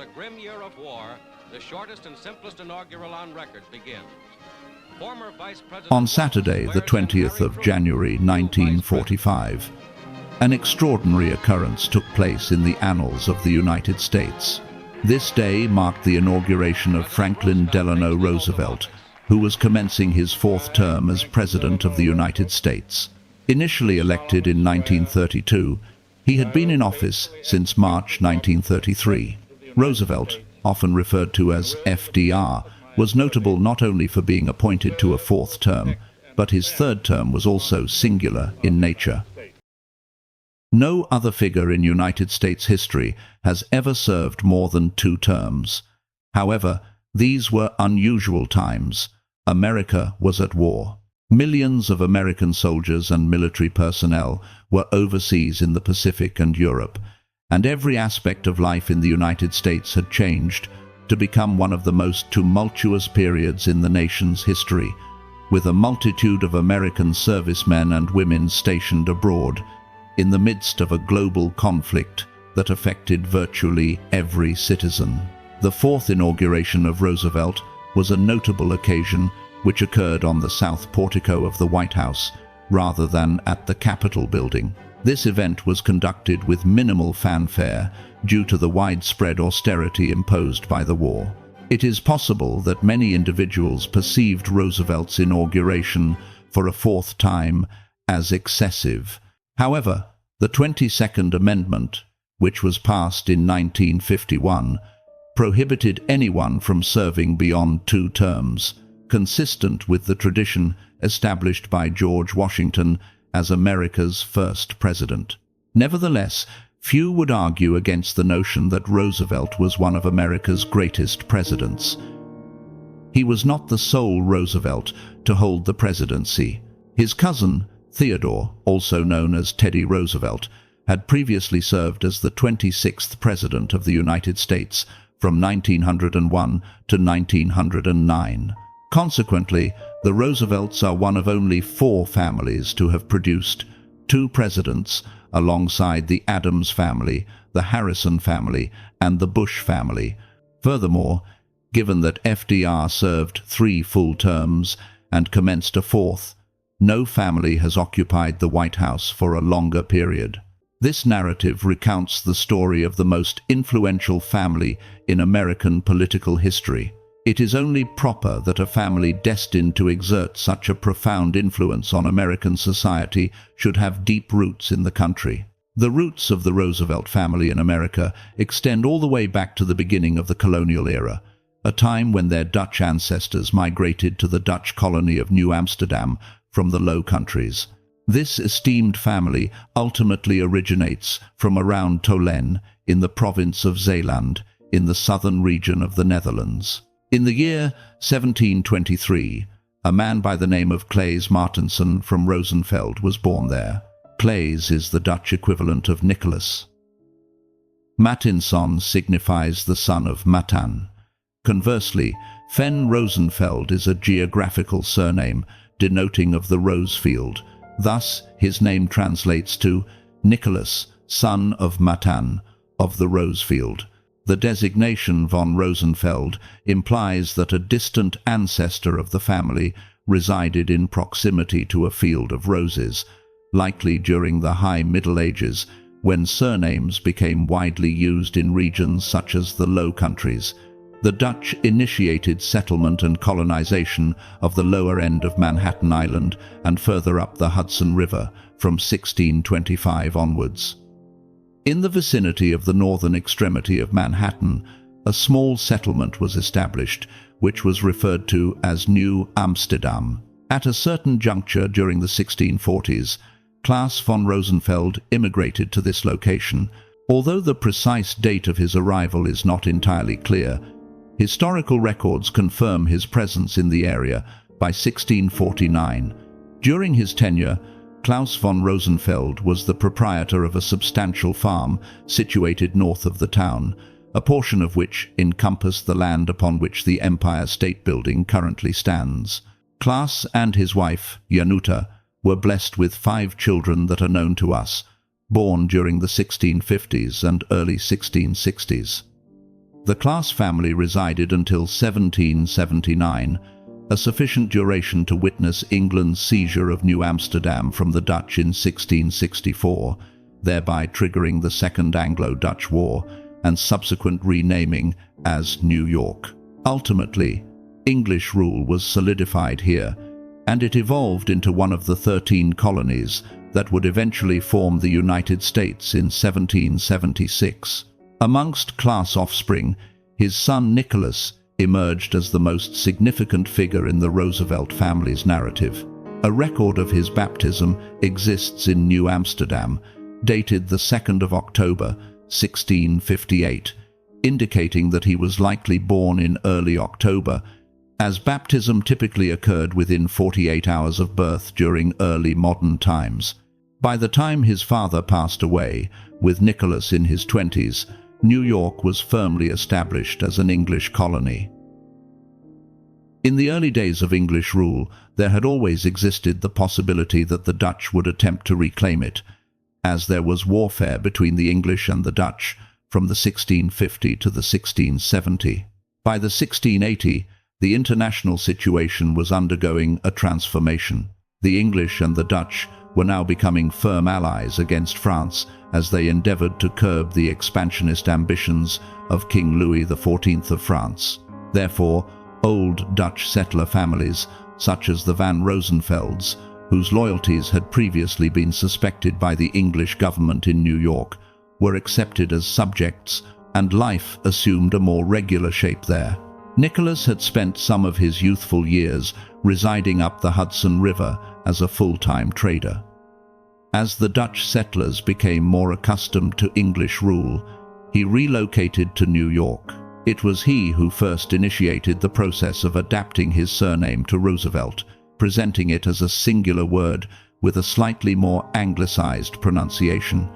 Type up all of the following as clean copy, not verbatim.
a grim year of war, the shortest and simplest inaugural on record begins. Former Vice President On Saturday, the 20th of January 1945, an extraordinary occurrence took place in the annals of the United States. This day marked the inauguration of Franklin Delano Roosevelt, who was commencing his fourth term as President of the United States. Initially elected in 1932, he had been in office since March 1933. Roosevelt, often referred to as FDR, was notable not only for being appointed to a fourth term, but his third term was also singular in nature. No other figure in United States history has ever served more than 2 terms. However, these were unusual times. America was at war. Millions of American soldiers and military personnel were overseas in the Pacific and Europe, and every aspect of life in the United States had changed to become one of the most tumultuous periods in the nation's history, with a multitude of American servicemen and women stationed abroad in the midst of a global conflict that affected virtually every citizen. The fourth inauguration of Roosevelt was a notable occasion which occurred on the south portico of the White House rather than at the Capitol building. This event was conducted with minimal fanfare due to the widespread austerity imposed by the war. It is possible that many individuals perceived Roosevelt's inauguration for a fourth time as excessive. However, the 22nd Amendment, which was passed in 1951, prohibited anyone from serving beyond 2 terms, consistent with the tradition established by George Washington as America's first president. Nevertheless, few would argue against the notion that Roosevelt was one of America's greatest presidents. He was not the sole Roosevelt to hold the presidency. His cousin, Theodore, also known as Teddy Roosevelt, had previously served as the 26th President of the United States from 1901 to 1909. Consequently, the Roosevelts are one of only 4 families to have produced 2 presidents alongside the Adams family, the Harrison family, and the Bush family. Furthermore, given that FDR served 3 full terms and commenced a fourth, no family has occupied the White House for a longer period. This narrative recounts the story of the most influential family in American political history. It is only proper that a family destined to exert such a profound influence on American society should have deep roots in the country. The roots of the Roosevelt family in America extend all the way back to the beginning of the colonial era, a time when their Dutch ancestors migrated to the Dutch colony of New Amsterdam from the Low Countries. This esteemed family ultimately originates from around Tolen in the province of Zeeland in the southern region of the Netherlands. In the year 1723, a man by the name of Claes Martensen from Rosenfeld was born there. Claes is the Dutch equivalent of Nicholas. Martinson signifies the son of Matan. Conversely, Fen Rosenfeld is a geographical surname denoting of the rose field. Thus, his name translates to Nicholas, son of Matan, of the rose field. The designation von Rosenfeld implies that a distant ancestor of the family resided in proximity to a field of roses, likely during the High Middle Ages, when surnames became widely used in regions such as the Low Countries. The Dutch initiated settlement and colonization of the lower end of Manhattan Island and further up the Hudson River from 1625 onwards. In the vicinity of the northern extremity of Manhattan, a small settlement was established, which was referred to as New Amsterdam. At a certain juncture during the 1640s, Claes von Rosenfeld immigrated to this location. Although the precise date of his arrival is not entirely clear, historical records confirm his presence in the area by 1649. During his tenure, Claes von Rosenfeld was the proprietor of a substantial farm situated north of the town, a portion of which encompassed the land upon which the Empire State Building currently stands. Claes and his wife, Januta, were blessed with 5 children that are known to us, born during the 1650s and early 1660s. The Class family resided until 1779, a sufficient duration to witness England's seizure of New Amsterdam from the Dutch in 1664, thereby triggering the Second Anglo-Dutch War and subsequent renaming as New York. Ultimately, English rule was solidified here, and it evolved into one of the 13 colonies that would eventually form the United States in 1776. Amongst Class' offspring, his son Nicholas emerged as the most significant figure in the Roosevelt family's narrative. A record of his baptism exists in New Amsterdam, dated the 2nd of October, 1658, indicating that he was likely born in early October, as baptism typically occurred within 48 hours of birth during early modern times. By the time his father passed away, with Nicholas in his 20s, New York was firmly established as an English colony. In the early days of English rule, there had always existed the possibility that the Dutch would attempt to reclaim it, as there was warfare between the English and the Dutch from the 1650 to the 1670. By the 1680, the international situation was undergoing a transformation. The English and the Dutch were now becoming firm allies against France as they endeavored to curb the expansionist ambitions of King Louis XIV of France. Therefore, old Dutch settler families, such as the Van Rosenfelds, whose loyalties had previously been suspected by the English government in New York, were accepted as subjects, and life assumed a more regular shape there. Nicholas had spent some of his youthful years residing up the Hudson River as a full-time trader. As the Dutch settlers became more accustomed to English rule, he relocated to New York. It was he who first initiated the process of adapting his surname to Roosevelt, presenting it as a singular word with a slightly more anglicized pronunciation.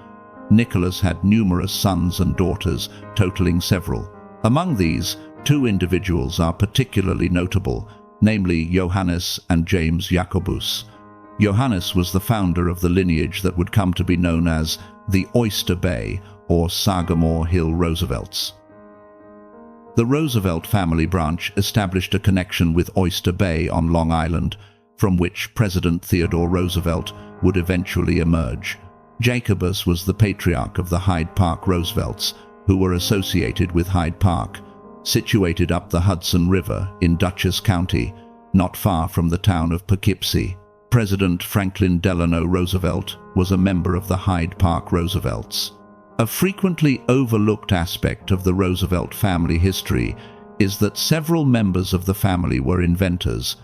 Nicholas had numerous sons and daughters, totaling several. Among these, 2 individuals are particularly notable, namely Johannes and James Jacobus. Johannes was the founder of the lineage that would come to be known as the Oyster Bay or Sagamore Hill Roosevelts. The Roosevelt family branch established a connection with Oyster Bay on Long Island, from which President Theodore Roosevelt would eventually emerge. Jacobus was the patriarch of the Hyde Park Roosevelts, who were associated with Hyde Park, situated up the Hudson River in Dutchess County, not far from the town of Poughkeepsie. President Franklin Delano Roosevelt was a member of the Hyde Park Roosevelts. A frequently overlooked aspect of the Roosevelt family history is that several members of the family were inventors.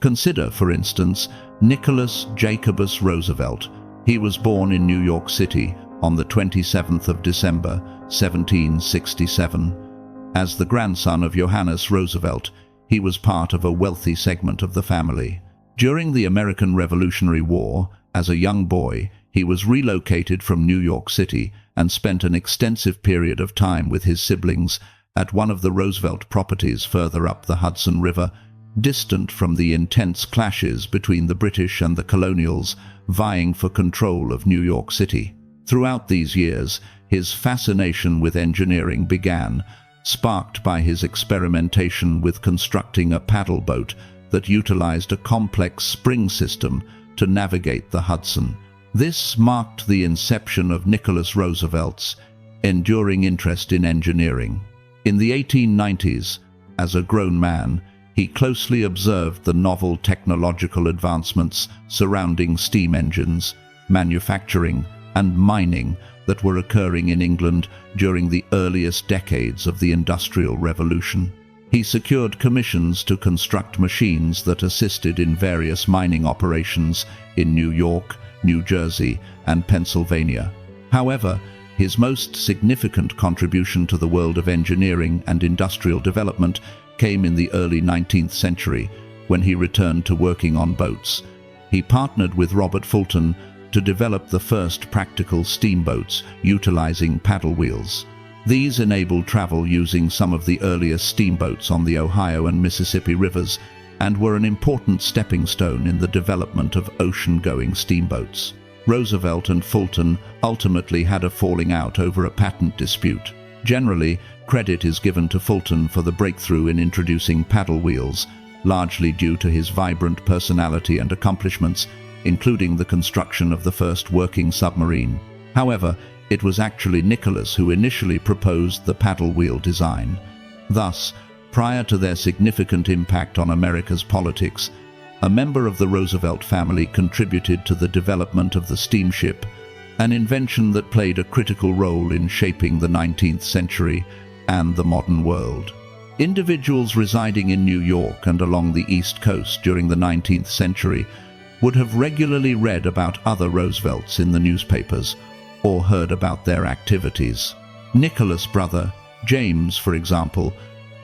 Consider, for instance, Nicholas Jacobus Roosevelt. He was born in New York City on the 27th of December, 1767. As the grandson of Johannes Roosevelt, he was part of a wealthy segment of the family. During the American Revolutionary War, as a young boy, he was relocated from New York City and spent an extensive period of time with his siblings at one of the Roosevelt properties further up the Hudson River, distant from the intense clashes between the British and the colonials vying for control of New York City. Throughout these years, his fascination with engineering began, sparked by his experimentation with constructing a paddle boat that utilized a complex spring system to navigate the Hudson. This marked the inception of Nicholas Roosevelt's enduring interest in engineering. In the 1890s, as a grown man, he closely observed the novel technological advancements surrounding steam engines, manufacturing, and mining that were occurring in England during the earliest decades of the Industrial Revolution. He secured commissions to construct machines that assisted in various mining operations in New York, New Jersey, and Pennsylvania. However, his most significant contribution to the world of engineering and industrial development came in the early 19th century, when he returned to working on boats. He partnered with Robert Fulton to develop the first practical steamboats utilizing paddle wheels. These enabled travel using some of the earliest steamboats on the Ohio and Mississippi rivers and were an important stepping stone in the development of ocean-going steamboats. Roosevelt and Fulton ultimately had a falling out over a patent dispute. Generally, Credit is given to Fulton for the breakthrough in introducing paddle wheels, largely due to his vibrant personality and accomplishments, including the construction of the first working submarine. However, it was actually Nicholas who initially proposed the paddle wheel design. Thus, prior to their significant impact on America's politics, a member of the Roosevelt family contributed to the development of the steamship, an invention that played a critical role in shaping the 19th century and the modern world. Individuals residing in New York and along the East Coast during the 19th century would have regularly read about other Roosevelts in the newspapers or heard about their activities. Nicholas' brother, James, for example,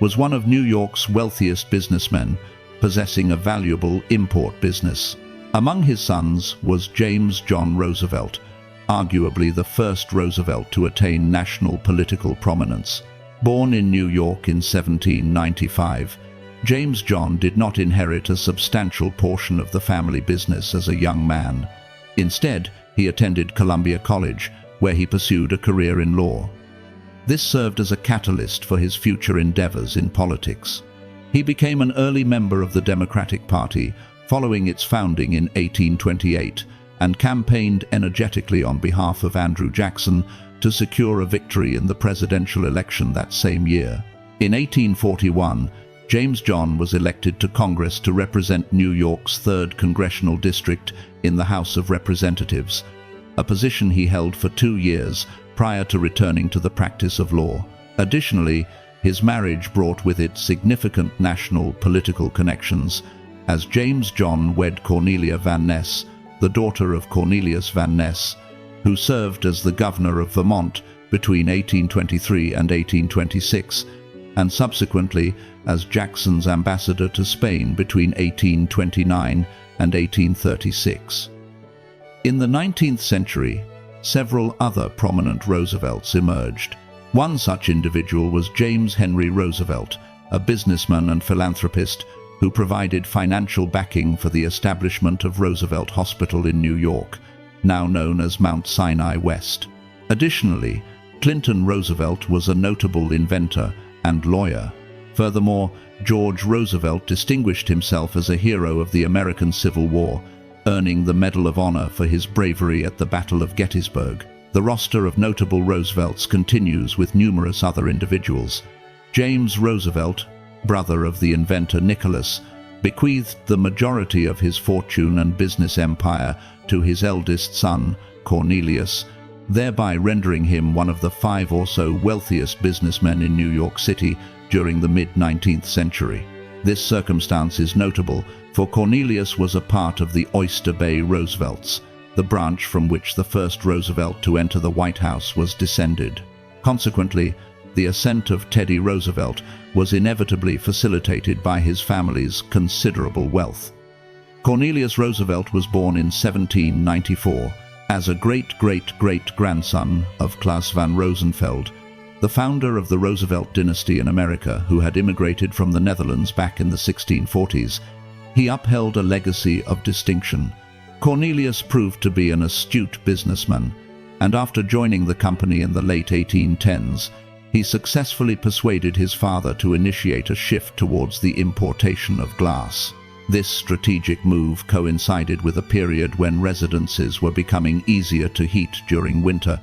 was one of New York's wealthiest businessmen, possessing a valuable import business. Among his sons was James John Roosevelt, arguably the first Roosevelt to attain national political prominence. Born in New York in 1795, James John did not inherit a substantial portion of the family business as a young man. Instead, he attended Columbia College, where he pursued a career in law. This served as a catalyst for his future endeavors in politics. He became an early member of the Democratic Party following its founding in 1828 and campaigned energetically on behalf of Andrew Jackson to secure a victory in the presidential election that same year. In 1841, James John was elected to Congress to represent New York's 3rd Congressional District in the House of Representatives, a position he held for 2 years prior to returning to the practice of law. Additionally, his marriage brought with it significant national political connections, as James John wed Cornelia Van Ness, the daughter of Cornelius Van Ness, who served as the governor of Vermont between 1823 and 1826, and subsequently as Jackson's ambassador to Spain between 1829 and 1836. In the 19th century, several other prominent Roosevelts emerged. One such individual was James Henry Roosevelt, a businessman and philanthropist who provided financial backing for the establishment of Roosevelt Hospital in New York, now known as Mount Sinai West. Additionally, Clinton Roosevelt was a notable inventor and lawyer. Furthermore, George Roosevelt distinguished himself as a hero of the American Civil War, earning the Medal of Honor for his bravery at the Battle of Gettysburg. The roster of notable Roosevelts continues with numerous other individuals. James Roosevelt, brother of the inventor Nicholas, bequeathed the majority of his fortune and business empire to his eldest son, Cornelius, thereby rendering him one of the 5 or so wealthiest businessmen in New York City during the mid-19th century. This circumstance is notable, for Cornelius was a part of the Oyster Bay Roosevelts, the branch from which the first Roosevelt to enter the White House was descended. Consequently, the ascent of Teddy Roosevelt was inevitably facilitated by his family's considerable wealth. Cornelius Roosevelt was born in 1794 as a great-great-great-grandson of Claes van Rosenfeld, the founder of the Roosevelt dynasty in America, who had immigrated from the Netherlands back in the 1640s. He upheld a legacy of distinction. Cornelius proved to be an astute businessman, and after joining the company in the late 1810s, he successfully persuaded his father to initiate a shift towards the importation of glass. This strategic move coincided with a period when residences were becoming easier to heat during winter,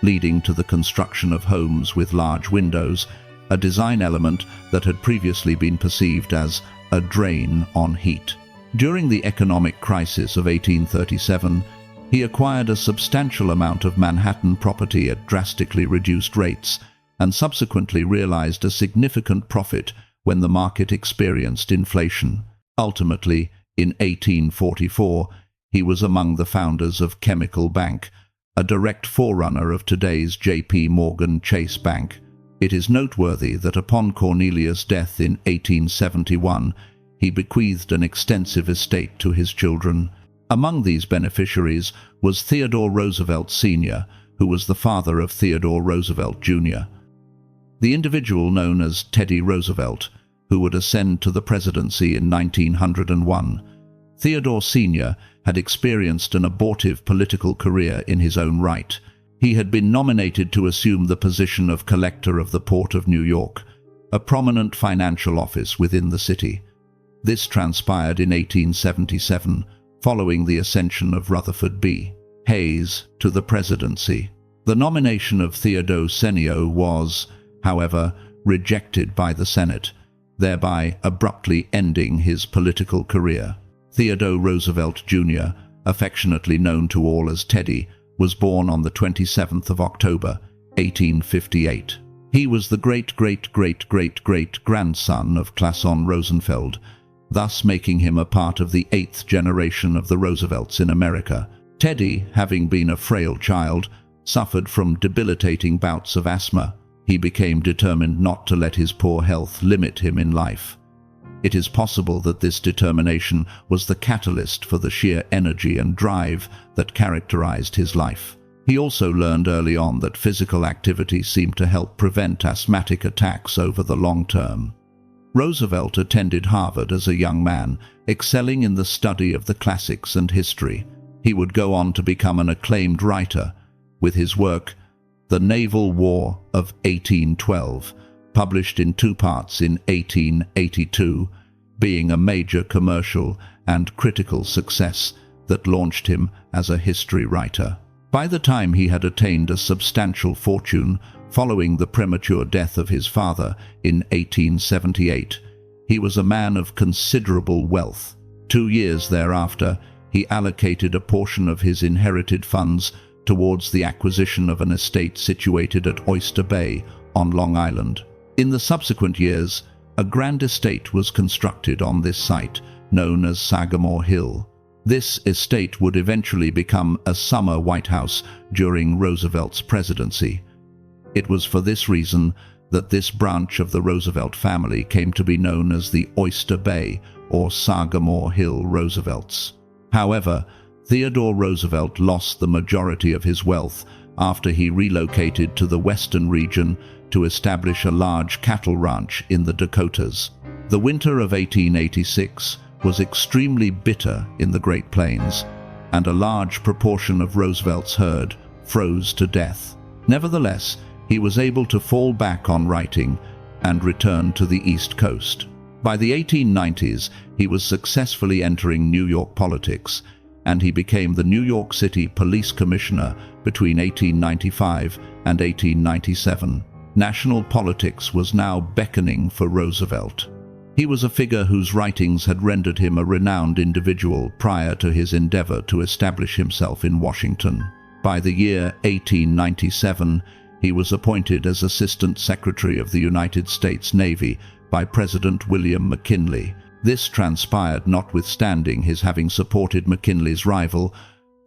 leading to the construction of homes with large windows, a design element that had previously been perceived as a drain on heat. During the economic crisis of 1837, he acquired a substantial amount of Manhattan property at drastically reduced rates, and subsequently realized a significant profit when the market experienced inflation. Ultimately, in 1844, he was among the founders of Chemical Bank, a direct forerunner of today's J.P. Morgan Chase Bank. It is noteworthy that upon Cornelius' death in 1871, he bequeathed an extensive estate to his children. Among these beneficiaries was Theodore Roosevelt Sr., who was the father of Theodore Roosevelt Jr. The individual known as Teddy Roosevelt, who would ascend to the presidency in 1901. Theodore Sr. had experienced an abortive political career in his own right. He had been nominated to assume the position of Collector of the Port of New York, a prominent financial office within the city. This transpired in 1877, following the ascension of Rutherford B. Hayes to the presidency. The nomination of Theodore Roosevelt was, however, rejected by the Senate, thereby abruptly ending his political career. Theodore Roosevelt Jr., affectionately known to all as Teddy, was born on the 27th of October, 1858. He was the great-great-great-great-great-grandson of Classon Rosenfeld, thus making him a part of the 8th generation of the Roosevelts in America. Teddy, having been a frail child, suffered from debilitating bouts of asthma. He became determined not to let his poor health limit him in life. It is possible that this determination was the catalyst for the sheer energy and drive that characterized his life. He also learned early on that physical activity seemed to help prevent asthmatic attacks over the long term. Roosevelt attended Harvard as a young man, excelling in the study of the classics and history. He would go on to become an acclaimed writer, with his work, The Naval War of 1812, published in 2 parts in 1882, being a major commercial and critical success that launched him as a history writer. By the time he had attained a substantial fortune following the premature death of his father in 1878, he was a man of considerable wealth. 2 years thereafter, he allocated a portion of his inherited funds towards the acquisition of an estate situated at Oyster Bay on Long Island. In the subsequent years, a grand estate was constructed on this site, known as Sagamore Hill. This estate would eventually become a summer White House during Roosevelt's presidency. It was for this reason that this branch of the Roosevelt family came to be known as the Oyster Bay or Sagamore Hill Roosevelts. However, Theodore Roosevelt lost the majority of his wealth after he relocated to the western region to establish a large cattle ranch in the Dakotas. The winter of 1886 was extremely bitter in the Great Plains, and a large proportion of Roosevelt's herd froze to death. Nevertheless, he was able to fall back on writing and return to the East Coast. By the 1890s, he was successfully entering New York politics, and he became the New York City Police Commissioner between 1895 and 1897. National politics was now beckoning for Roosevelt. He was a figure whose writings had rendered him a renowned individual prior to his endeavor to establish himself in Washington. By the year 1897, he was appointed as Assistant Secretary of the United States Navy by President William McKinley. This transpired notwithstanding his having supported McKinley's rival,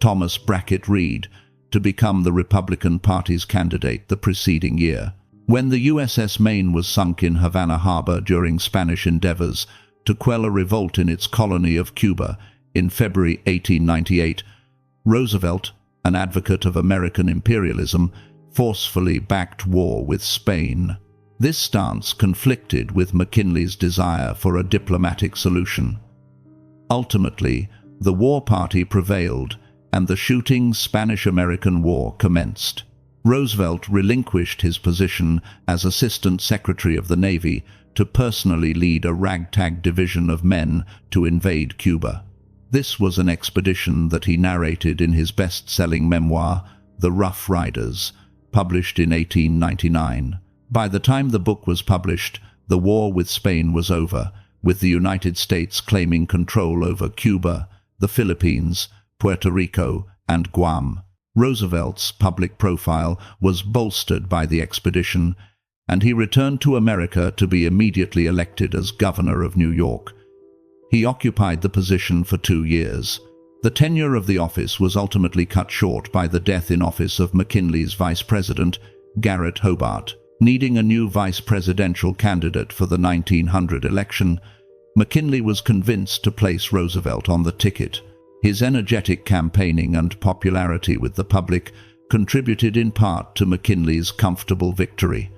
Thomas Brackett Reed, to become the Republican Party's candidate the preceding year. When the USS Maine was sunk in Havana Harbor during Spanish endeavors to quell a revolt in its colony of Cuba in February 1898, Roosevelt, an advocate of American imperialism, forcefully backed war with Spain. This stance conflicted with McKinley's desire for a diplomatic solution. Ultimately, the war party prevailed, and the shooting Spanish-American War commenced. Roosevelt relinquished his position as Assistant Secretary of the Navy to personally lead a ragtag division of men to invade Cuba. This was an expedition that he narrated in his best-selling memoir, The Rough Riders, published in 1899. By the time the book was published, the war with Spain was over, with the United States claiming control over Cuba, the Philippines, Puerto Rico, and Guam. Roosevelt's public profile was bolstered by the expedition, and he returned to America to be immediately elected as governor of New York. He occupied the position for 2 years. The tenure of the office was ultimately cut short by the death in office of McKinley's vice president, Garrett Hobart. Needing a new vice presidential candidate for the 1900 election, McKinley was convinced to place Roosevelt on the ticket. His energetic campaigning and popularity with the public contributed in part to McKinley's comfortable victory.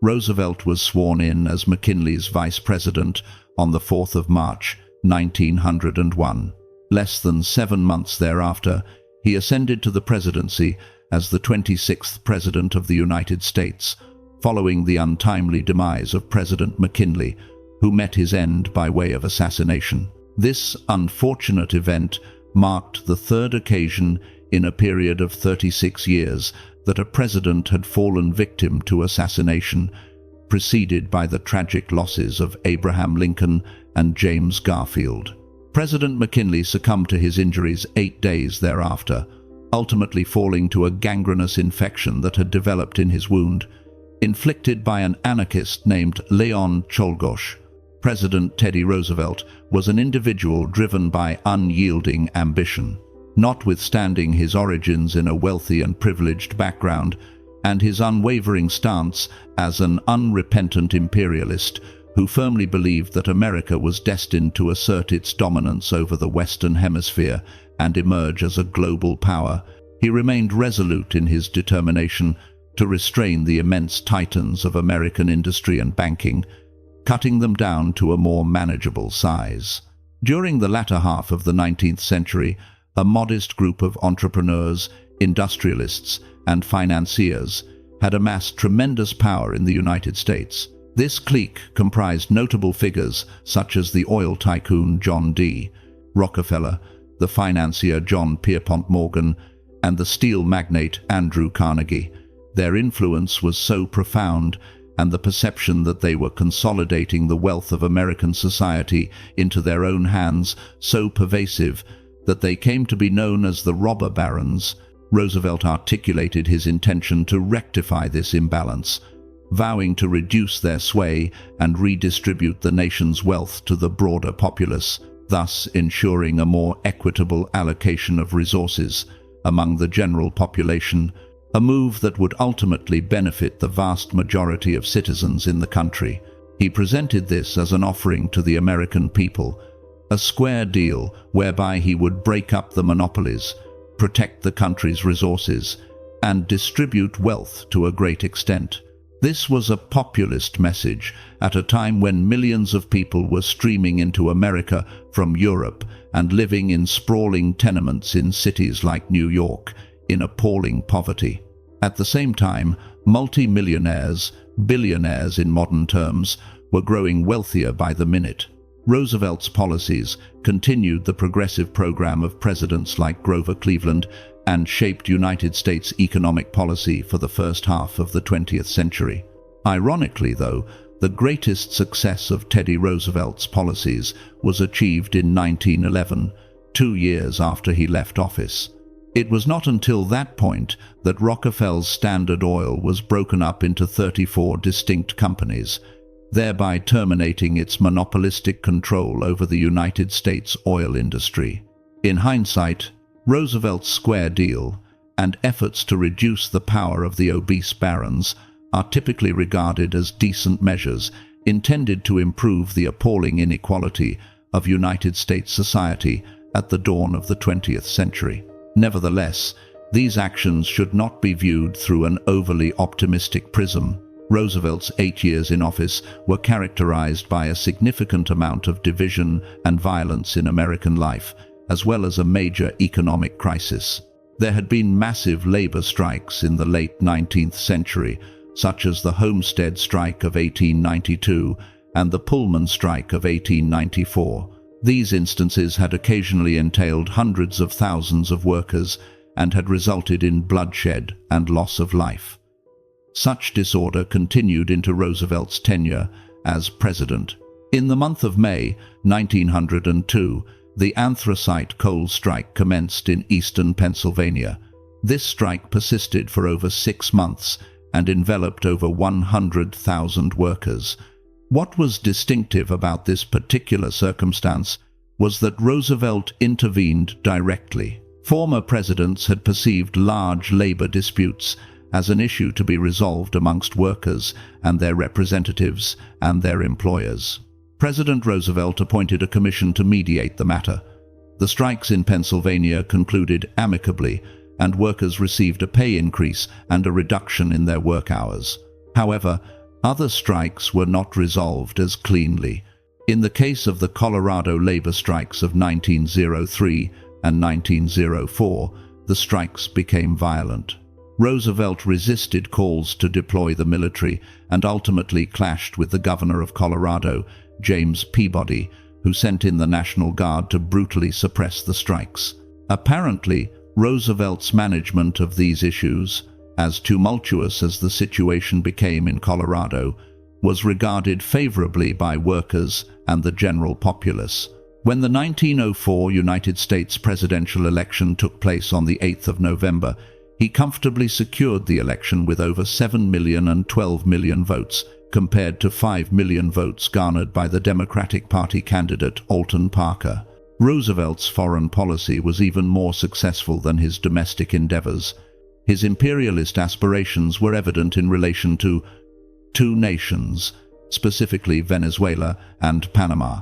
Roosevelt was sworn in as McKinley's vice president on the 4th of March, 1901. Less than 7 months thereafter, he ascended to the presidency as the 26th President of the United States, following the untimely demise of President McKinley, who met his end by way of assassination. This unfortunate event marked the third occasion in a period of 36 years that a president had fallen victim to assassination, preceded by the tragic losses of Abraham Lincoln and James Garfield. President McKinley succumbed to his injuries 8 days thereafter, ultimately falling to a gangrenous infection that had developed in his wound, inflicted by an anarchist named Leon Czolgosz. President Teddy Roosevelt was an individual driven by unyielding ambition. Notwithstanding his origins in a wealthy and privileged background, and his unwavering stance as an unrepentant imperialist who firmly believed that America was destined to assert its dominance over the Western Hemisphere and emerge as a global power, he remained resolute in his determination to restrain the immense titans of American industry and banking, cutting them down to a more manageable size. During the latter half of the 19th century, a modest group of entrepreneurs, industrialists, and financiers had amassed tremendous power in the United States. This clique comprised notable figures such as the oil tycoon John D. Rockefeller, the financier John Pierpont Morgan, and the steel magnate Andrew Carnegie. Their influence was so profound, and the perception that they were consolidating the wealth of American society into their own hands so pervasive that they came to be known as the robber barons. Roosevelt articulated his intention to rectify this imbalance, vowing to reduce their sway and redistribute the nation's wealth to the broader populace, thus ensuring a more equitable allocation of resources among the general population, a move that would ultimately benefit the vast majority of citizens in the country. He presented this as an offering to the American people, a square deal whereby he would break up the monopolies, protect the country's resources, and distribute wealth to a great extent. This was a populist message at a time when millions of people were streaming into America from Europe and living in sprawling tenements in cities like New York in appalling poverty. At the same time, multi-millionaires, billionaires in modern terms, were growing wealthier by the minute. Roosevelt's policies continued the progressive program of presidents like Grover Cleveland and shaped United States economic policy for the first half of the 20th century. Ironically, though, the greatest success of Teddy Roosevelt's policies was achieved in 1911, 2 years after he left office. It was not until that point that Rockefeller's Standard Oil was broken up into 34 distinct companies, thereby terminating its monopolistic control over the United States oil industry. In hindsight, Roosevelt's square deal and efforts to reduce the power of the obese barons are typically regarded as decent measures intended to improve the appalling inequality of United States society at the dawn of the 20th century. Nevertheless, these actions should not be viewed through an overly optimistic prism. Roosevelt's 8 years in office were characterized by a significant amount of division and violence in American life, as well as a major economic crisis. There had been massive labor strikes in the late 19th century, such as the Homestead Strike of 1892 and the Pullman Strike of 1894. These instances had occasionally entailed hundreds of thousands of workers and had resulted in bloodshed and loss of life. Such disorder continued into Roosevelt's tenure as president. In the month of May 1902, the anthracite coal strike commenced in eastern Pennsylvania. This strike persisted for over 6 months and enveloped over 100,000 workers. What was distinctive about this particular circumstance was that Roosevelt intervened directly. Former presidents had perceived large labor disputes as an issue to be resolved amongst workers and their representatives and their employers. President Roosevelt appointed a commission to mediate the matter. The strikes in Pennsylvania concluded amicably, and workers received a pay increase and a reduction in their work hours. However, other strikes were not resolved as cleanly. In the case of the Colorado labor strikes of 1903 and 1904, the strikes became violent. Roosevelt resisted calls to deploy the military and ultimately clashed with the governor of Colorado, James Peabody, who sent in the National Guard to brutally suppress the strikes. Apparently, Roosevelt's management of these issues, as tumultuous as the situation became in Colorado, was regarded favorably by workers and the general populace. When the 1904 United States presidential election took place on the 8th of November, he comfortably secured the election with over 7 million and 12 million votes, compared to 5 million votes garnered by the Democratic Party candidate Alton Parker. Roosevelt's foreign policy was even more successful than his domestic endeavors. His imperialist aspirations were evident in relation to two nations, specifically Venezuela and Panama.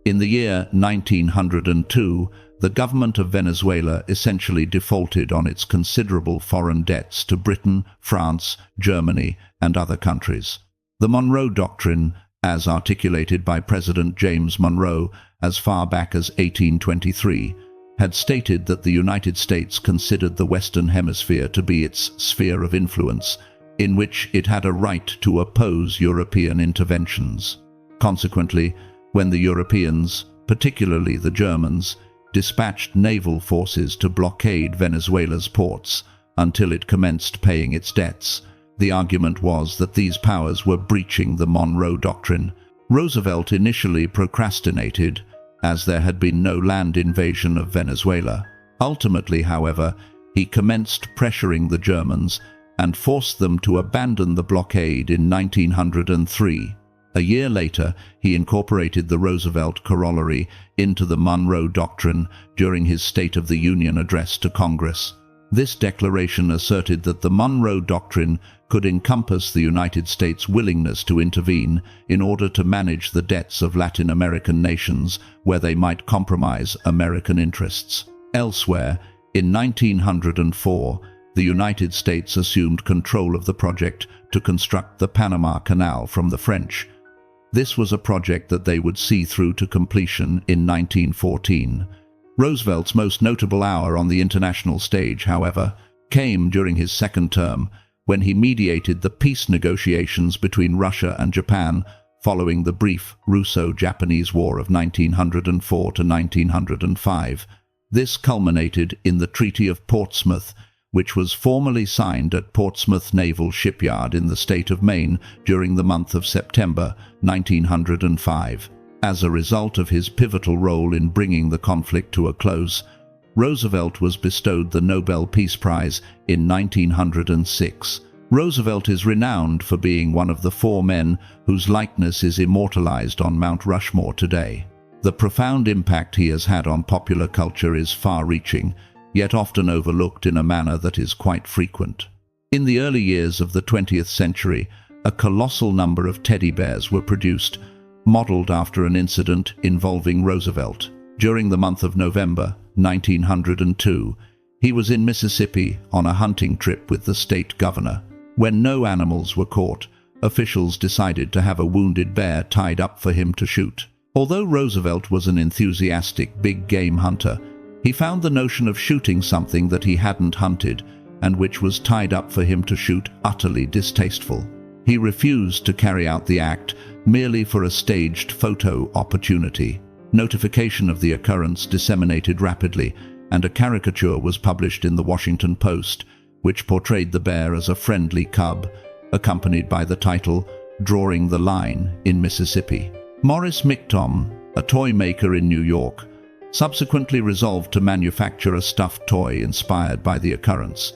In the year 1902, the government of Venezuela essentially defaulted on its considerable foreign debts to Britain, France, Germany, and other countries. The Monroe Doctrine, as articulated by President James Monroe as far back as 1823, had stated that the United States considered the Western Hemisphere to be its sphere of influence, in which it had a right to oppose European interventions. Consequently, when the Europeans, particularly the Germans, dispatched naval forces to blockade Venezuela's ports until it commenced paying its debts, the argument was that these powers were breaching the Monroe Doctrine. Roosevelt initially procrastinated, as there had been no land invasion of Venezuela. Ultimately, however, he commenced pressuring the Germans and forced them to abandon the blockade in 1903. A year later, he incorporated the Roosevelt Corollary into the Monroe Doctrine during his State of the Union address to Congress. This declaration asserted that the Monroe Doctrine could encompass the United States' willingness to intervene in order to manage the debts of Latin American nations where they might compromise American interests. Elsewhere, in 1904, the United States assumed control of the project to construct the Panama Canal from the French. This was a project that they would see through to completion in 1914. Roosevelt's most notable hour on the international stage, however, came during his second term, when he mediated the peace negotiations between Russia and Japan following the brief Russo-Japanese War of 1904 to 1905. This culminated in the Treaty of Portsmouth, which was formally signed at Portsmouth Naval Shipyard in the state of Maine during the month of September 1905. As a result of his pivotal role in bringing the conflict to a close, Roosevelt was bestowed the Nobel Peace Prize in 1906. Roosevelt is renowned for being one of the 4 men whose likeness is immortalized on Mount Rushmore today. The profound impact he has had on popular culture is far-reaching, yet often overlooked in a manner that is quite frequent. In the early years of the 20th century, a colossal number of teddy bears were produced, modeled after an incident involving Roosevelt. During the month of November 1902, he was in Mississippi on a hunting trip with the state governor. When no animals were caught, officials decided to have a wounded bear tied up for him to shoot. Although Roosevelt was an enthusiastic big game hunter, he found the notion of shooting something that he hadn't hunted and which was tied up for him to shoot utterly distasteful. He refused to carry out the act merely for a staged photo opportunity. Notification of the occurrence disseminated rapidly, and a caricature was published in the Washington Post, which portrayed the bear as a friendly cub, accompanied by the title, "Drawing the Line in Mississippi." Morris Mictom, a toy maker in New York, subsequently resolved to manufacture a stuffed toy inspired by the occurrence.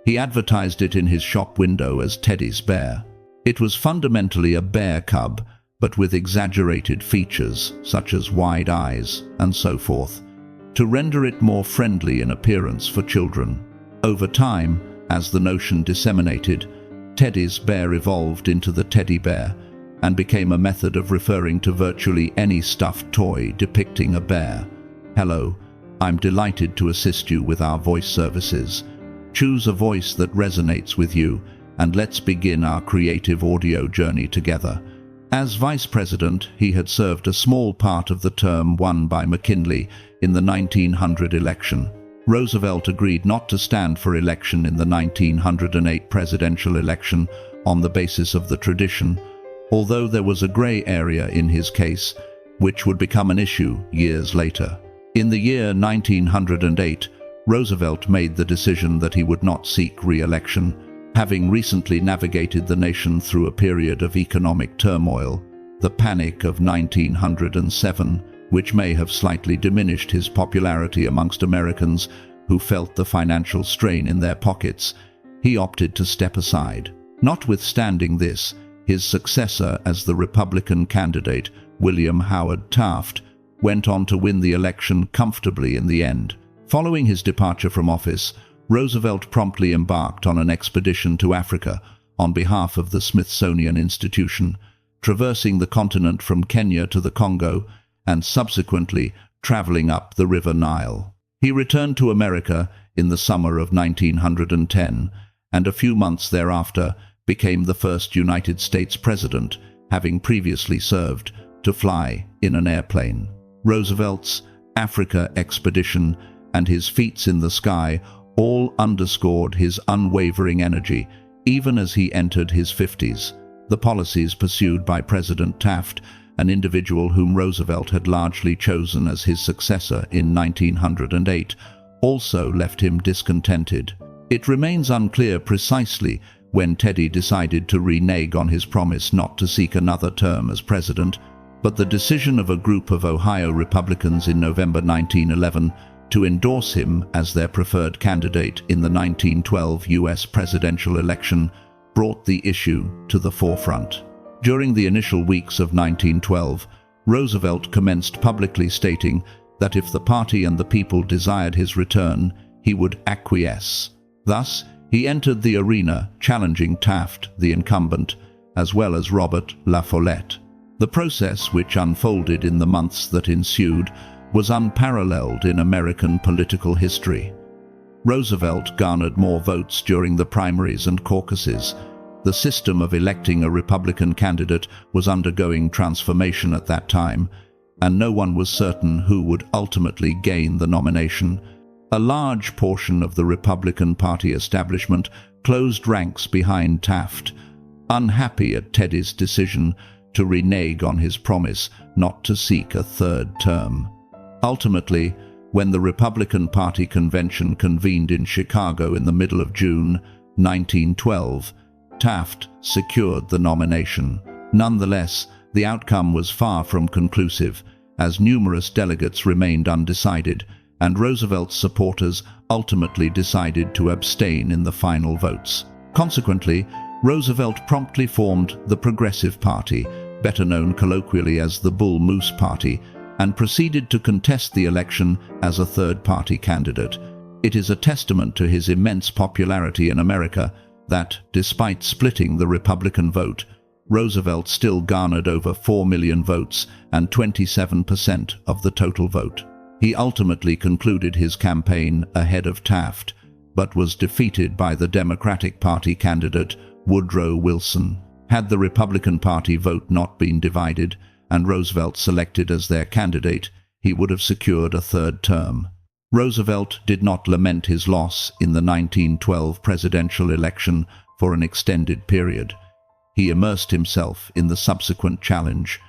He advertised it in his shop window as Teddy's Bear. It was fundamentally a bear cub, but with exaggerated features, such as wide eyes and so forth, to render it more friendly in appearance for children. Over time, as the notion disseminated, Teddy's Bear evolved into the teddy bear and became a method of referring to virtually any stuffed toy depicting a bear. Hello, I'm delighted to assist you with our voice services. Choose a voice that resonates with you, and let's begin our creative audio journey together. As vice president, he had served a small part of the term won by McKinley in the 1900 election. Roosevelt agreed not to stand for election in the 1908 presidential election on the basis of the tradition, although there was a gray area in his case, which would become an issue years later. In the year 1908, Roosevelt made the decision that he would not seek re-election, having recently navigated the nation through a period of economic turmoil, the Panic of 1907, which may have slightly diminished his popularity amongst Americans who felt the financial strain in their pockets. He opted to step aside. Notwithstanding this, his successor as the Republican candidate, William Howard Taft, went on to win the election comfortably in the end. Following his departure from office, Roosevelt promptly embarked on an expedition to Africa on behalf of the Smithsonian Institution, traversing the continent from Kenya to the Congo and subsequently traveling up the River Nile. He returned to America in the summer of 1910, and a few months thereafter became the first United States president, having previously served to fly in an airplane. Roosevelt's Africa expedition and his feats in the sky all underscored his unwavering energy, even as he entered his 50s. The policies pursued by President Taft, an individual whom Roosevelt had largely chosen as his successor in 1908, also left him discontented. It remains unclear precisely when Teddy decided to renege on his promise not to seek another term as president, but the decision of a group of Ohio Republicans in November 1911 to endorse him as their preferred candidate in the 1912 U.S. presidential election brought the issue to the forefront. During the initial weeks of 1912, Roosevelt commenced publicly stating that if the party and the people desired his return, he would acquiesce. Thus, he entered the arena challenging Taft, the incumbent, as well as Robert La Follette. The process, which unfolded in the months that ensued, was unparalleled in American political history. Roosevelt garnered more votes during the primaries and caucuses. The system of electing a Republican candidate was undergoing transformation at that time, and no one was certain who would ultimately gain the nomination. A large portion of the Republican Party establishment closed ranks behind Taft, unhappy at Teddy's decision to renege on his promise not to seek a third term. Ultimately, when the Republican Party convention convened in Chicago in the middle of June 1912, Taft secured the nomination. Nonetheless, the outcome was far from conclusive, as numerous delegates remained undecided, and Roosevelt's supporters ultimately decided to abstain in the final votes. Consequently, Roosevelt promptly formed the Progressive Party, better known colloquially as the Bull Moose Party, and proceeded to contest the election as a third-party candidate. It is a testament to his immense popularity in America that, despite splitting the Republican vote, Roosevelt still garnered over 4 million votes and 27% of the total vote. He ultimately concluded his campaign ahead of Taft, but was defeated by the Democratic Party candidate Woodrow Wilson. Had the Republican Party vote not been divided and Roosevelt selected as their candidate, he would have secured a third term. Roosevelt did not lament his loss in the 1912 presidential election for an extended period. He immersed himself in the subsequent challenge.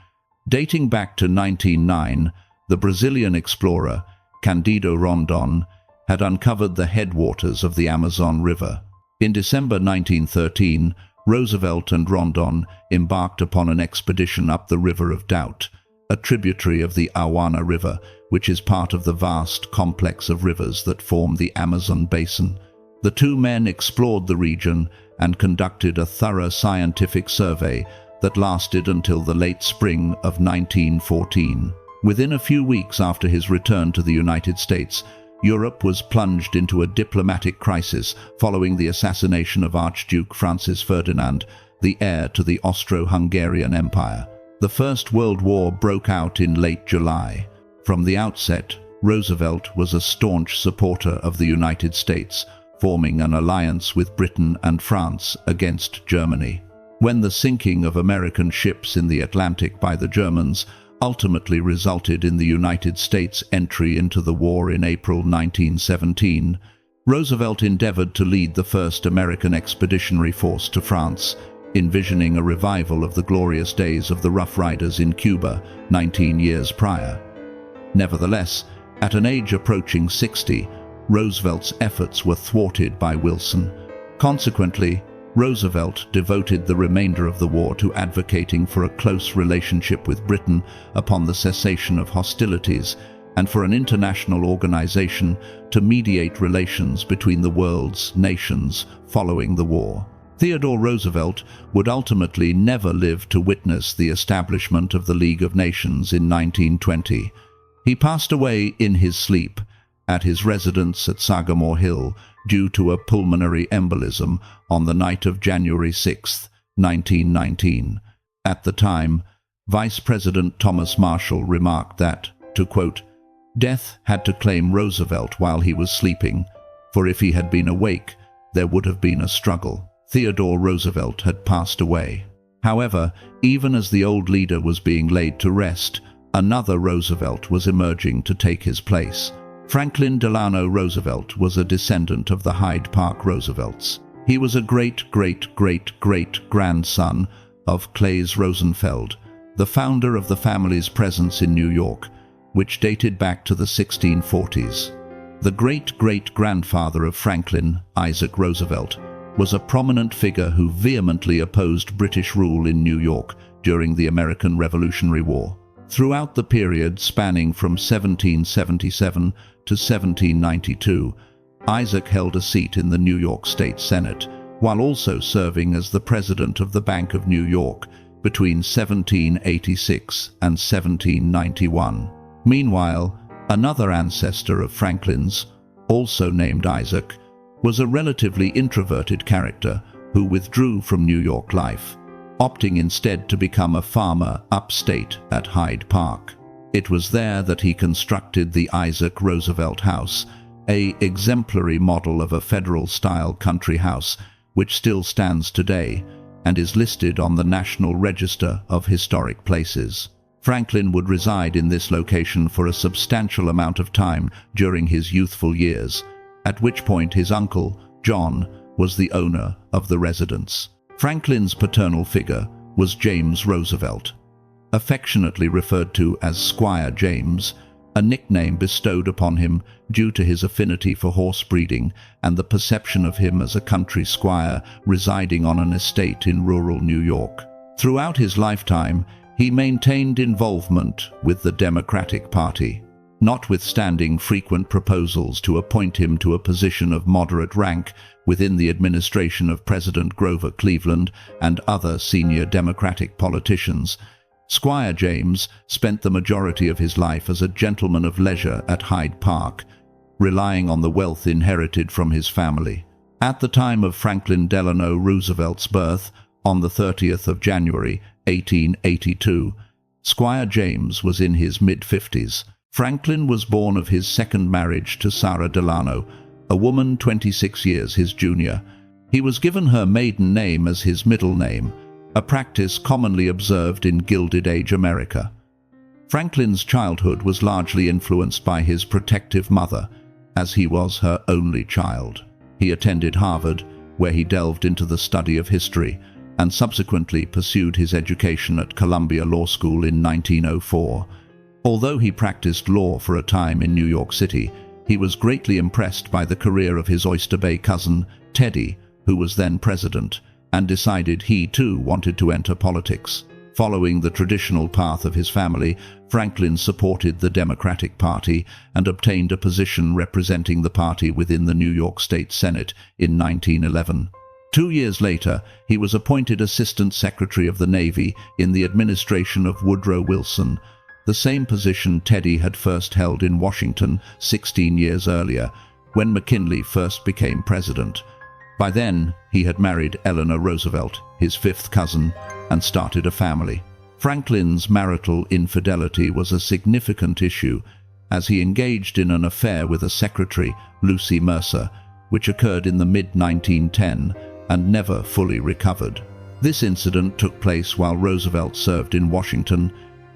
Dating back to 1909, the Brazilian explorer Cândido Rondon had uncovered the headwaters of the Amazon River. In December 1913, Roosevelt and Rondon embarked upon an expedition up the River of Doubt, a tributary of the Awana River, which is part of the vast complex of rivers that form the Amazon basin. The two men explored the region and conducted a thorough scientific survey that lasted until the late spring of 1914. Within a few weeks after his return to the United States, Europe was plunged into a diplomatic crisis following the assassination of Archduke Francis Ferdinand, the heir to the Austro-Hungarian Empire. The First World War broke out in late July. From the outset, Roosevelt was a staunch supporter of the United States, forming an alliance with Britain and France against Germany. When the sinking of American ships in the Atlantic by the Germans ultimately resulted in the United States' entry into the war in April 1917, Roosevelt endeavored to lead the first American expeditionary force to France, envisioning a revival of the glorious days of the Rough Riders in Cuba 19 years prior. Nevertheless, at an age approaching 60, Roosevelt's efforts were thwarted by Wilson. Consequently, Roosevelt devoted the remainder of the war to advocating for a close relationship with Britain upon the cessation of hostilities and for an international organization to mediate relations between the world's nations following the war. Theodore Roosevelt would ultimately never live to witness the establishment of the League of Nations in 1920. He passed away in his sleep at his residence at Sagamore Hill due to a pulmonary embolism on the night of January 6, 1919. At the time, Vice President Thomas Marshall remarked that, to quote, "Death had to claim Roosevelt while he was sleeping, for if he had been awake, there would have been a struggle." Theodore Roosevelt had passed away. However, even as the old leader was being laid to rest, another Roosevelt was emerging to take his place. Franklin Delano Roosevelt was a descendant of the Hyde Park Roosevelts. He was a great-great-great-great-grandson of Claes Rosenfeld, the founder of the family's presence in New York, which dated back to the 1640s. The great-great-grandfather of Franklin, Isaac Roosevelt, was a prominent figure who vehemently opposed British rule in New York during the American Revolutionary War. Throughout the period spanning from 1777 to 1792, Isaac held a seat in the New York State Senate, while also serving as the president of the Bank of New York between 1786 and 1791. Meanwhile, another ancestor of Franklin's, also named Isaac, was a relatively introverted character who withdrew from New York life, opting instead to become a farmer upstate at Hyde Park. It was there that he constructed the Isaac Roosevelt House, an exemplary model of a federal-style country house which still stands today and is listed on the National Register of Historic Places. Franklin would reside in this location for a substantial amount of time during his youthful years, at which point his uncle, John, was the owner of the residence. Franklin's paternal figure was James Roosevelt, affectionately referred to as Squire James, a nickname bestowed upon him due to his affinity for horse breeding and the perception of him as a country squire residing on an estate in rural New York. Throughout his lifetime, he maintained involvement with the Democratic Party, notwithstanding frequent proposals to appoint him to a position of moderate rank within the administration of President Grover Cleveland and other senior Democratic politicians. Squire James spent the majority of his life as a gentleman of leisure at Hyde Park, relying on the wealth inherited from his family. At the time of Franklin Delano Roosevelt's birth, on the 30th of January, 1882, Squire James was in his mid-50s. Franklin was born of his second marriage to Sarah Delano, a woman 26 years his junior. He was given her maiden name as his middle name, a practice commonly observed in Gilded Age America. Franklin's childhood was largely influenced by his protective mother, as he was her only child. He attended Harvard, where he delved into the study of history, and subsequently pursued his education at Columbia Law School in 1904. Although he practiced law for a time in New York City, he was greatly impressed by the career of his Oyster Bay cousin, Teddy, who was then president, and decided he too wanted to enter politics. Following the traditional path of his family, Franklin supported the Democratic Party and obtained a position representing the party within the New York State Senate in 1911. 2 years later, he was appointed Assistant Secretary of the Navy in the administration of Woodrow Wilson, the same position Teddy had first held in Washington 16 years earlier, when McKinley first became president. By then, he had married Eleanor Roosevelt, his fifth cousin, and started a family. Franklin's marital infidelity was a significant issue, as he engaged in an affair with a secretary, Lucy Mercer, which occurred in the mid-1910 and never fully recovered. This incident took place while Roosevelt served in Washington,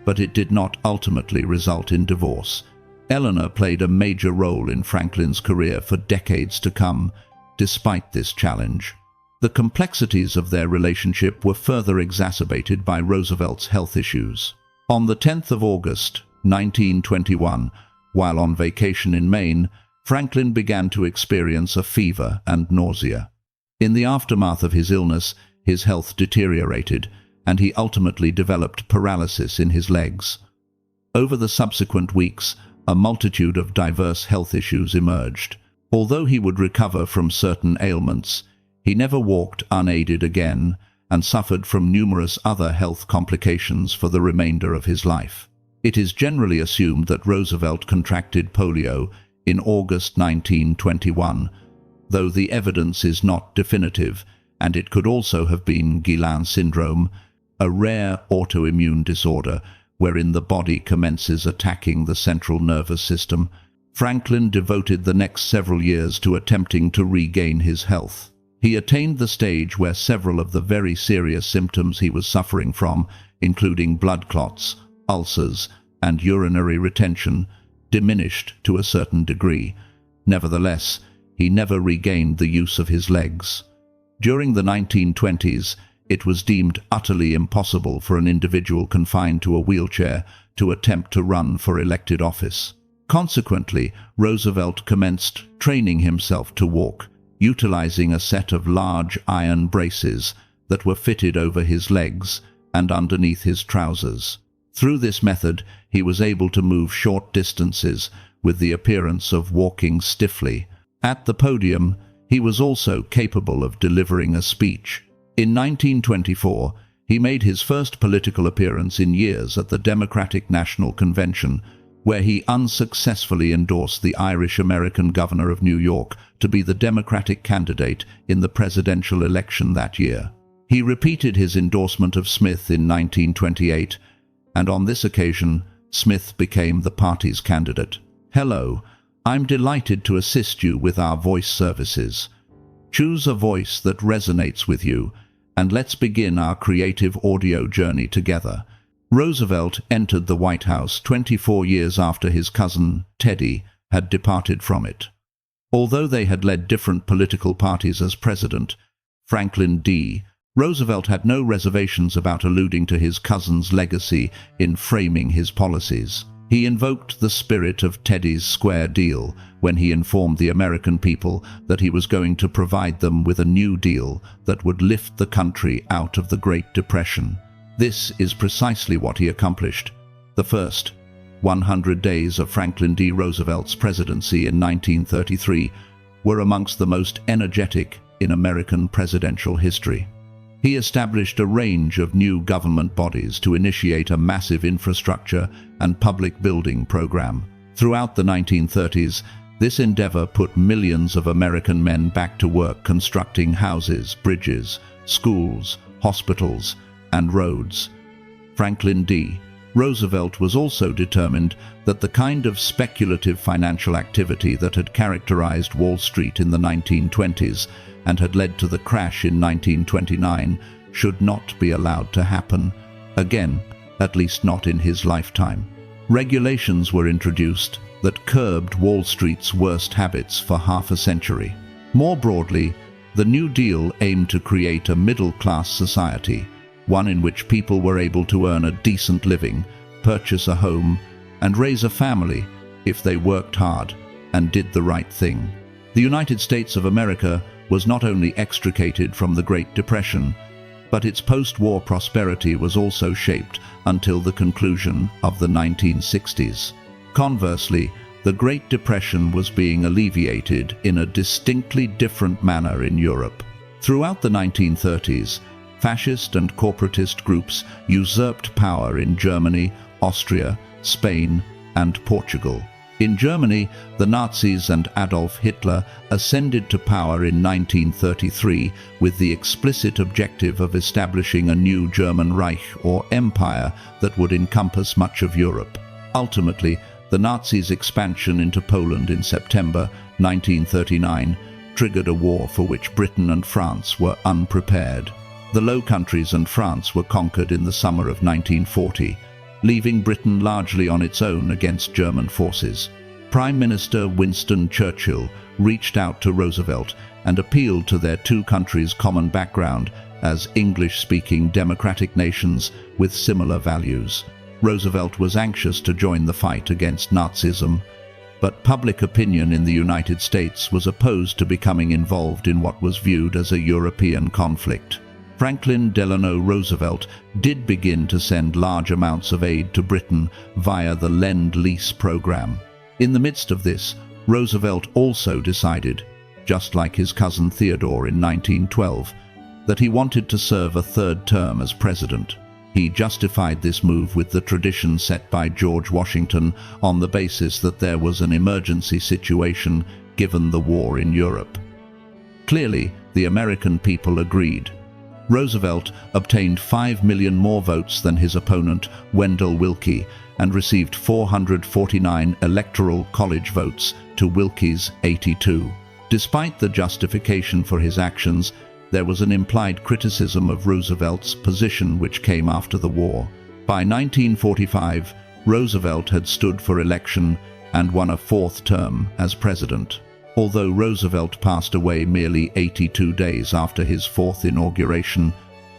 but it did not ultimately result in divorce. Eleanor played a major role in Franklin's career for decades to come, despite this challenge. The complexities of their relationship were further exacerbated by Roosevelt's health issues. On the 10th of August, 1921, while on vacation in Maine, Franklin began to experience a fever and nausea. In the aftermath of his illness, his health deteriorated, and he ultimately developed paralysis in his legs. Over the subsequent weeks, a multitude of diverse health issues emerged. Although he would recover from certain ailments, he never walked unaided again and suffered from numerous other health complications for the remainder of his life. It is generally assumed that Roosevelt contracted polio in August 1921, though the evidence is not definitive, and it could also have been Guillain syndrome, a rare autoimmune disorder wherein the body commences attacking the central nervous system. Franklin devoted the next several years to attempting to regain his health. He attained the stage where several of the very serious symptoms he was suffering from, including blood clots, ulcers, and urinary retention, diminished to a certain degree. Nevertheless, he never regained the use of his legs. During the 1920s, it was deemed utterly impossible for an individual confined to a wheelchair to attempt to run for elected office. Consequently, Roosevelt commenced training himself to walk, utilizing a set of large iron braces that were fitted over his legs and underneath his trousers. Through this method, he was able to move short distances with the appearance of walking stiffly. At the podium, he was also capable of delivering a speech. In 1924, he made his first political appearance in years at the Democratic National Convention, where he unsuccessfully endorsed the Irish-American governor of New York to be the Democratic candidate in the presidential election that year. He repeated his endorsement of Smith in 1928, and on this occasion, Smith became the party's candidate. "Hello, I'm delighted to assist you with our voice services. Choose a voice that resonates with you, and let's begin our creative audio journey together." Roosevelt entered the White House 24 years after his cousin, Teddy, had departed from it. Although they had led different political parties as president, Franklin D. Roosevelt had no reservations about alluding to his cousin's legacy in framing his policies. He invoked the spirit of Teddy's square deal when he informed the American people that he was going to provide them with a new deal that would lift the country out of the Great Depression. This is precisely what he accomplished. The first 100 days of Franklin D. Roosevelt's presidency in 1933 were amongst the most energetic in American presidential history. He established a range of new government bodies to initiate a massive infrastructure and public building program. Throughout the 1930s, this endeavor put millions of American men back to work constructing houses, bridges, schools, hospitals, and roads. Franklin D. Roosevelt was also determined that the kind of speculative financial activity that had characterized Wall Street in the 1920s and had led to the crash in 1929 should not be allowed to happen again, at least not in his lifetime. Regulations were introduced that curbed Wall Street's worst habits for half a century. More broadly, the New Deal aimed to create a middle-class society, one in which people were able to earn a decent living, purchase a home, and raise a family if they worked hard and did the right thing. The United States of America was not only extricated from the Great Depression, but its post-war prosperity was also shaped until the conclusion of the 1960s. Conversely, the Great Depression was being alleviated in a distinctly different manner in Europe. Throughout the 1930s, fascist and corporatist groups usurped power in Germany, Austria, Spain, and Portugal. In Germany, the Nazis and Adolf Hitler ascended to power in 1933 with the explicit objective of establishing a new German Reich or empire that would encompass much of Europe. Ultimately, the Nazis' expansion into Poland in September 1939 triggered a war for which Britain and France were unprepared. The Low Countries and France were conquered in the summer of 1940, leaving Britain largely on its own against German forces. Prime Minister Winston Churchill reached out to Roosevelt and appealed to their two countries' common background as English-speaking democratic nations with similar values. Roosevelt was anxious to join the fight against Nazism, but public opinion in the United States was opposed to becoming involved in what was viewed as a European conflict. Franklin Delano Roosevelt did begin to send large amounts of aid to Britain via the Lend-Lease program. In the midst of this, Roosevelt also decided, just like his cousin Theodore in 1912, that he wanted to serve a third term as president. He justified this move with the tradition set by George Washington on the basis that there was an emergency situation given the war in Europe. Clearly, the American people agreed. Roosevelt obtained 5 million more votes than his opponent, Wendell Willkie, and received 449 electoral college votes to Willkie's 82. Despite the justification for his actions, there was an implied criticism of Roosevelt's position which came after the war. By 1945, Roosevelt had stood for election and won a fourth term as president. Although Roosevelt passed away merely 82 days after his fourth inauguration,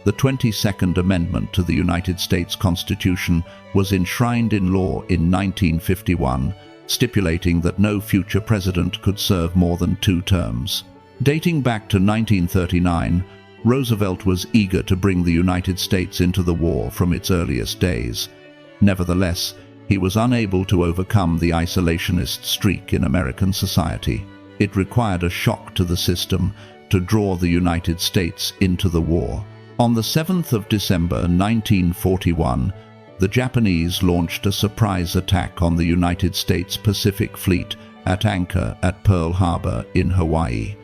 the 22nd Amendment to the United States Constitution was enshrined in law in 1951, stipulating that no future president could serve more than 2 terms. Dating back to 1939, Roosevelt was eager to bring the United States into the war from its earliest days. Nevertheless, he was unable to overcome the isolationist streak in American society. It required a shock to the system to draw the United States into the war. On the 7th of December 1941, the Japanese launched a surprise attack on the United States Pacific Fleet at anchor at Pearl Harbor in Hawaii.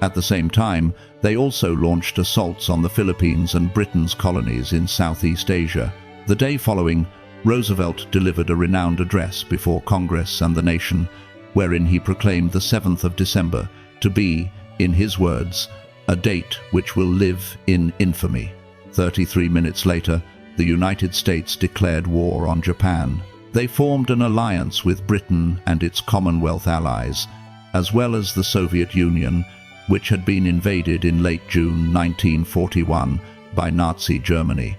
At the same time, they also launched assaults on the Philippines and Britain's colonies in Southeast Asia. The day following, Roosevelt delivered a renowned address before Congress and the nation, wherein he proclaimed the 7th of December to be, in his words, a date which will live in infamy. 33 minutes later, the United States declared war on Japan. They formed an alliance with Britain and its Commonwealth allies, as well as the Soviet Union, which had been invaded in late June 1941 by Nazi Germany.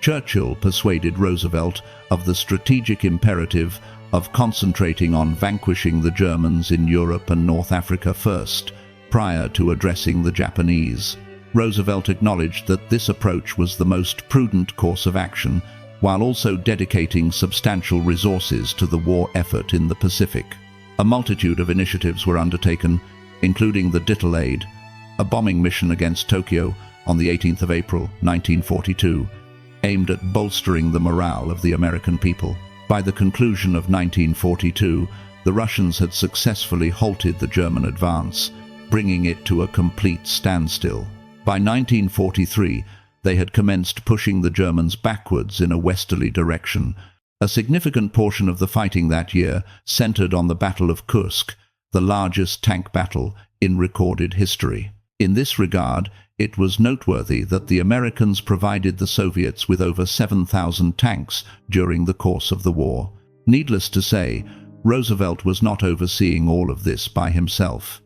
Churchill persuaded Roosevelt of the strategic imperative of concentrating on vanquishing the Germans in Europe and North Africa first, prior to addressing the Japanese. Roosevelt acknowledged that this approach was the most prudent course of action, while also dedicating substantial resources to the war effort in the Pacific. A multitude of initiatives were undertaken, including the Gilded Age, a bombing mission against Tokyo on the 18th of April 1942, aimed at bolstering the morale of the American people. By the conclusion of 1942, the Russians had successfully halted the German advance, bringing it to a complete standstill. By 1943, they had commenced pushing the Germans backwards in a westerly direction. A significant portion of the fighting that year centered on the Battle of Kursk, the largest tank battle in recorded history. In this regard, it was noteworthy that the Americans provided the Soviets with over 7,000 tanks during the course of the war. Needless to say, Roosevelt was not overseeing all of this by himself.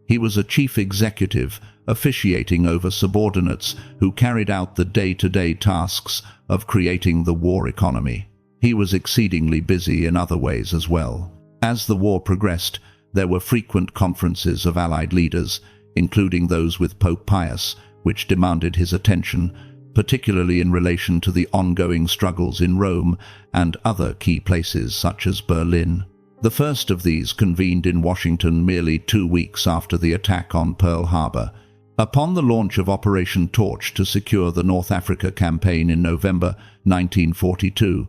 He was a chief executive, officiating over subordinates who carried out the day-to-day tasks of creating the war economy. He was exceedingly busy in other ways as well. As the war progressed, there were frequent conferences of Allied leaders, including those with Pope Pius, which demanded his attention, particularly in relation to the ongoing struggles in Rome and other key places such as Berlin. The first of these convened in Washington merely 2 weeks after the attack on Pearl Harbor. Upon the launch of Operation Torch to secure the North Africa campaign in November 1942,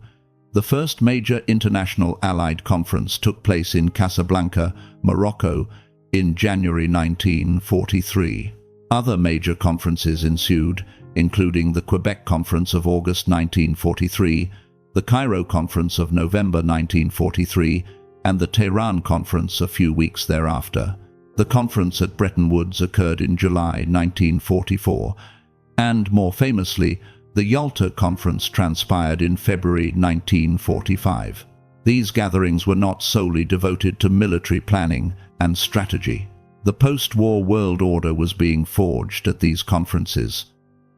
the first major international Allied conference took place in Casablanca, Morocco, in January 1943. Other major conferences ensued, including the Quebec Conference of August 1943, the Cairo Conference of November 1943, and the Tehran Conference a few weeks thereafter. The conference at Bretton Woods occurred in July 1944, and, more famously, The Yalta Conference transpired in February 1945. These gatherings were not solely devoted to military planning and strategy. The post-war world order was being forged at these conferences.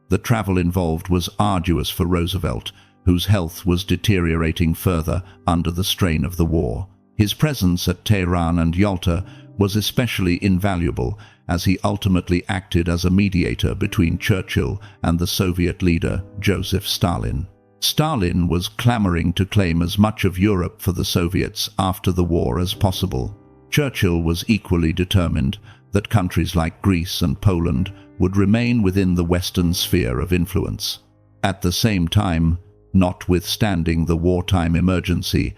The travel involved was arduous for Roosevelt, whose health was deteriorating further under the strain of the war. His presence at Tehran and Yalta was especially invaluable, as he ultimately acted as a mediator between Churchill and the Soviet leader Joseph Stalin. Stalin was clamoring to claim as much of Europe for the Soviets after the war as possible. Churchill was equally determined that countries like Greece and Poland would remain within the Western sphere of influence. At the same time, notwithstanding the wartime emergency,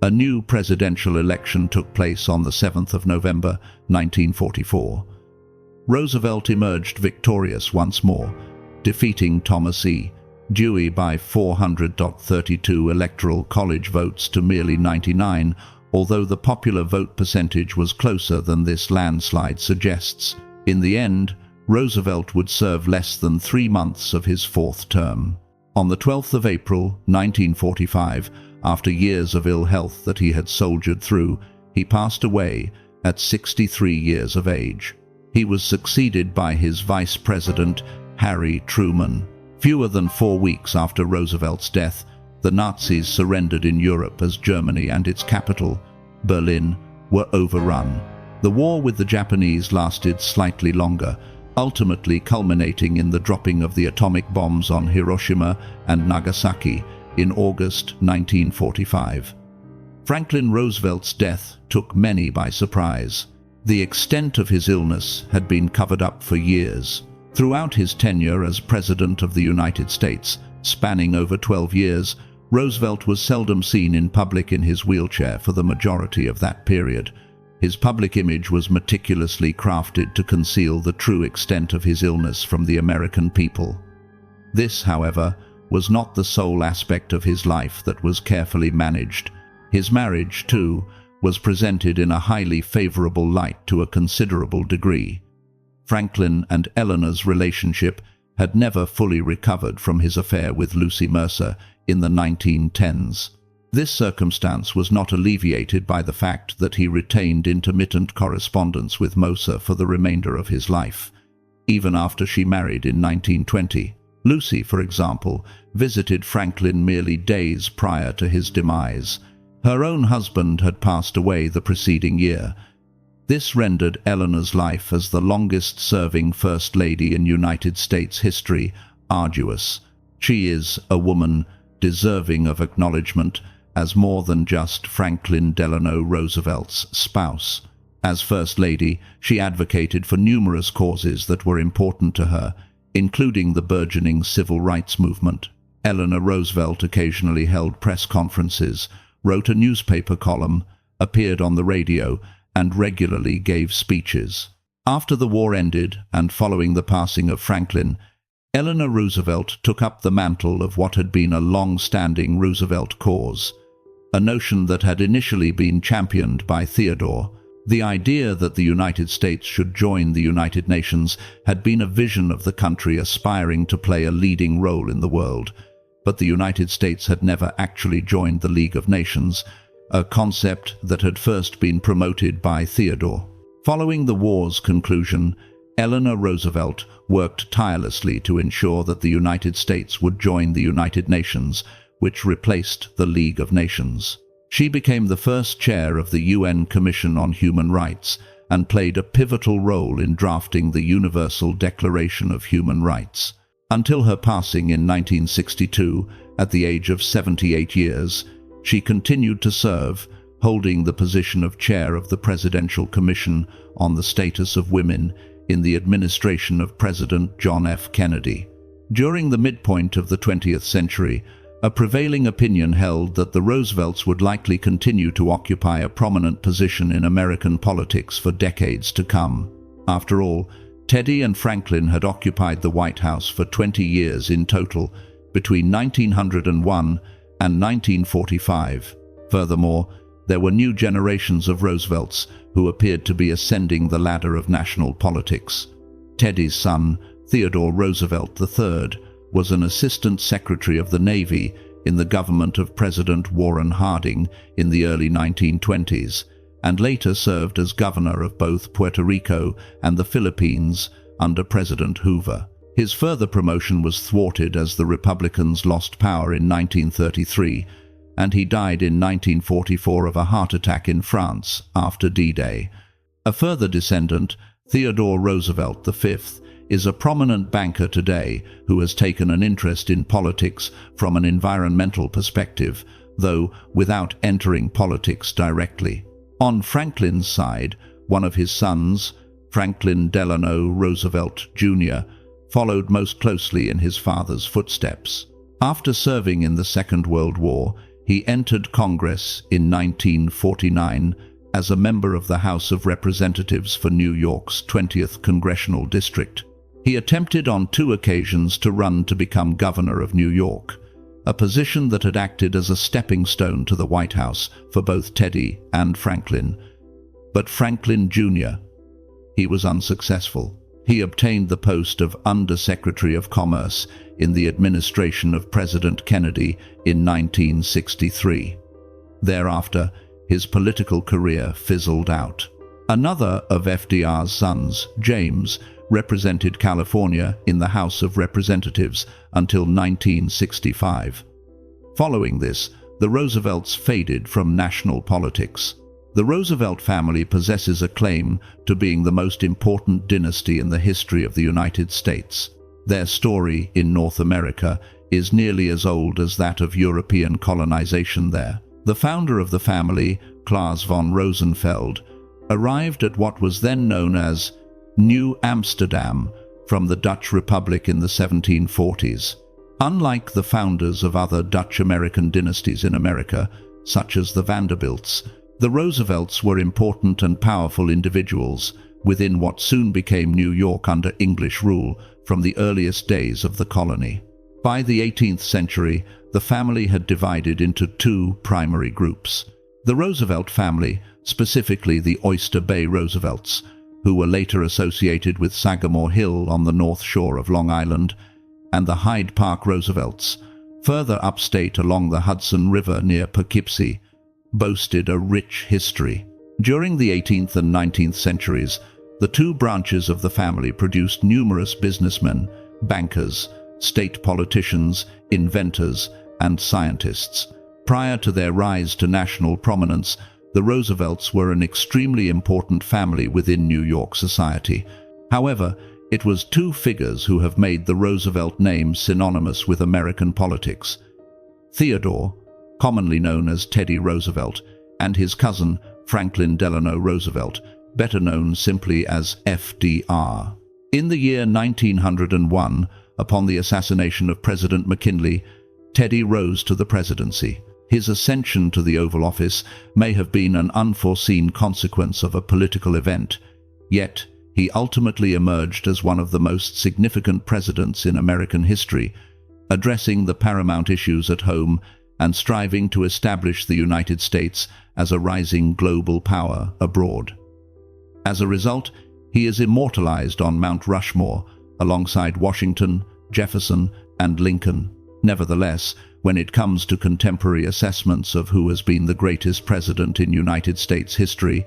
a new presidential election took place on the 7th of November 1944. Roosevelt emerged victorious once more, defeating Thomas E. Dewey by 432 electoral college votes to merely 99, although the popular vote percentage was closer than this landslide suggests. In the end, Roosevelt would serve less than 3 months of his fourth term. On the 12th of April 1945, after years of ill health that he had soldiered through, he passed away at 63 years of age. He was succeeded by his vice president, Harry Truman. Fewer than 4 weeks after Roosevelt's death, the Nazis surrendered in Europe as Germany and its capital, Berlin, were overrun. The war with the Japanese lasted slightly longer, ultimately culminating in the dropping of the atomic bombs on Hiroshima and Nagasaki in August 1945. Franklin Roosevelt's death took many by surprise. The extent of his illness had been covered up for years. Throughout his tenure as President of the United States, spanning over 12 years, Roosevelt was seldom seen in public in his wheelchair for the majority of that period. His public image was meticulously crafted to conceal the true extent of his illness from the American people. This, however, was not the sole aspect of his life that was carefully managed. His marriage, too, was presented in a highly favorable light to a considerable degree. Franklin and Eleanor's relationship had never fully recovered from his affair with Lucy Mercer in the 1910s. This circumstance was not alleviated by the fact that he retained intermittent correspondence with Mercer for the remainder of his life, even after she married in 1920. Lucy, for example, visited Franklin merely days prior to his demise. Her own husband had passed away the preceding year. This rendered Eleanor's life as the longest-serving First Lady in United States history arduous. She is a woman deserving of acknowledgement as more than just Franklin Delano Roosevelt's spouse. As First Lady, she advocated for numerous causes that were important to her, including the burgeoning civil rights movement. Eleanor Roosevelt occasionally held press conferences, wrote a newspaper column, appeared on the radio, and regularly gave speeches. After the war ended, and following the passing of Franklin, Eleanor Roosevelt took up the mantle of what had been a long-standing Roosevelt cause, a notion that had initially been championed by Theodore. The idea that the United States should join the United Nations had been a vision of the country aspiring to play a leading role in the world, but the United States had never actually joined the League of Nations, a concept that had first been promoted by Theodore. Following the war's conclusion, Eleanor Roosevelt worked tirelessly to ensure that the United States would join the United Nations, which replaced the League of Nations. She became the first chair of the UN Commission on Human Rights and played a pivotal role in drafting the Universal Declaration of Human Rights. Until her passing in 1962, at the age of 78 years, she continued to serve, holding the position of chair of the Presidential Commission on the Status of Women in the administration of President John F. Kennedy. During the midpoint of the 20th century, a prevailing opinion held that the Roosevelts would likely continue to occupy a prominent position in American politics for decades to come. After all, Teddy and Franklin had occupied the White House for 20 years in total, between 1901 and 1945. Furthermore, there were new generations of Roosevelts who appeared to be ascending the ladder of national politics. Teddy's son, Theodore Roosevelt III, was an assistant secretary of the Navy in the government of President Warren Harding in the early 1920s, and later served as governor of both Puerto Rico and the Philippines under President Hoover. His further promotion was thwarted as the Republicans lost power in 1933, and he died in 1944 of a heart attack in France after D-Day. A further descendant, Theodore Roosevelt V, is a prominent banker today who has taken an interest in politics from an environmental perspective, though without entering politics directly. On Franklin's side, one of his sons, Franklin Delano Roosevelt Jr., followed most closely in his father's footsteps. After serving in the Second World War, he entered Congress in 1949 as a member of the House of Representatives for New York's 20th Congressional District. He attempted on 2 occasions to run to become governor of New York, a position that had acted as a stepping stone to the White House for both Teddy and Franklin. But Franklin Jr., he was unsuccessful. He obtained the post of Undersecretary of Commerce in the administration of President Kennedy in 1963. Thereafter, his political career fizzled out. Another of FDR's sons, James, represented California in the House of Representatives until 1965. Following this, the Roosevelts faded from national politics. The Roosevelt family possesses a claim to being the most important dynasty in the history of the United States. Their story in North America is nearly as old as that of European colonization there. The founder of the family, Claes von Rosenfeld, arrived at what was then known as New Amsterdam from the Dutch Republic in the 1740s. Unlike the founders of other Dutch-American dynasties in America, such as the Vanderbilts, the Roosevelts were important and powerful individuals within what soon became New York under English rule from the earliest days of the colony. By the 18th century, the family had divided into 2 primary groups. The Roosevelt family, specifically the Oyster Bay Roosevelts, who were later associated with Sagamore Hill on the north shore of Long Island, and the Hyde Park Roosevelts, further upstate along the Hudson River near Poughkeepsie, boasted a rich history. During the 18th and 19th centuries, the 2 branches of the family produced numerous businessmen, bankers, state politicians, inventors, and scientists. Prior to their rise to national prominence, the Roosevelts were an extremely important family within New York society. However, it was 2 figures who have made the Roosevelt name synonymous with American politics: Theodore, commonly known as Teddy Roosevelt, and his cousin Franklin Delano Roosevelt, better known simply as FDR. In the year 1901, upon the assassination of President McKinley, Teddy rose to the presidency. His ascension to the Oval Office may have been an unforeseen consequence of a political event, yet he ultimately emerged as one of the most significant presidents in American history, addressing the paramount issues at home and striving to establish the United States as a rising global power abroad. As a result, he is immortalized on Mount Rushmore alongside Washington, Jefferson, and Lincoln. Nevertheless, when it comes to contemporary assessments of who has been the greatest president in United States history,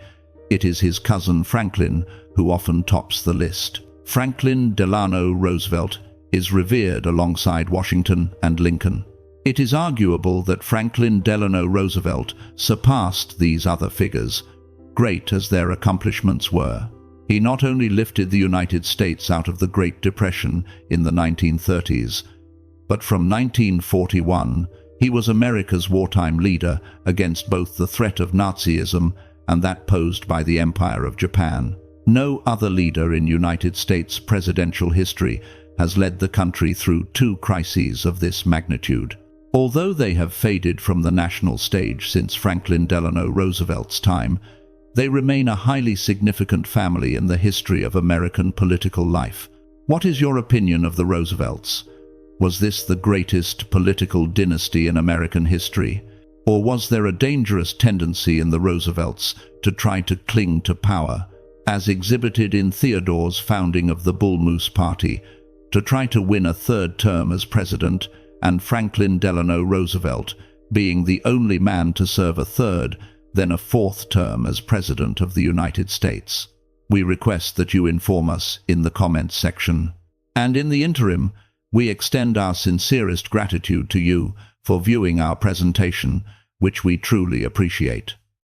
it is his cousin Franklin who often tops the list. Franklin Delano Roosevelt is revered alongside Washington and Lincoln. It is arguable that Franklin Delano Roosevelt surpassed these other figures, great as their accomplishments were. He not only lifted the United States out of the Great Depression in the 1930s, but from 1941 he was America's wartime leader against both the threat of Nazism and that posed by the Empire of Japan. No other leader in United States presidential history has led the country through 2 crises of this magnitude. Although they have faded from the national stage since Franklin Delano Roosevelt's time, they remain a highly significant family in the history of American political life. What is your opinion of the Roosevelts? Was this the greatest political dynasty in American history? Or was there a dangerous tendency in the Roosevelts to try to cling to power, as exhibited in Theodore's founding of the Bull Moose Party, to try to win a third term as president, and Franklin Delano Roosevelt being the only man to serve a third, then a fourth term as President of the United States. We request that you inform us in the comments section. And in the interim, we extend our sincerest gratitude to you for viewing our presentation, which we truly appreciate.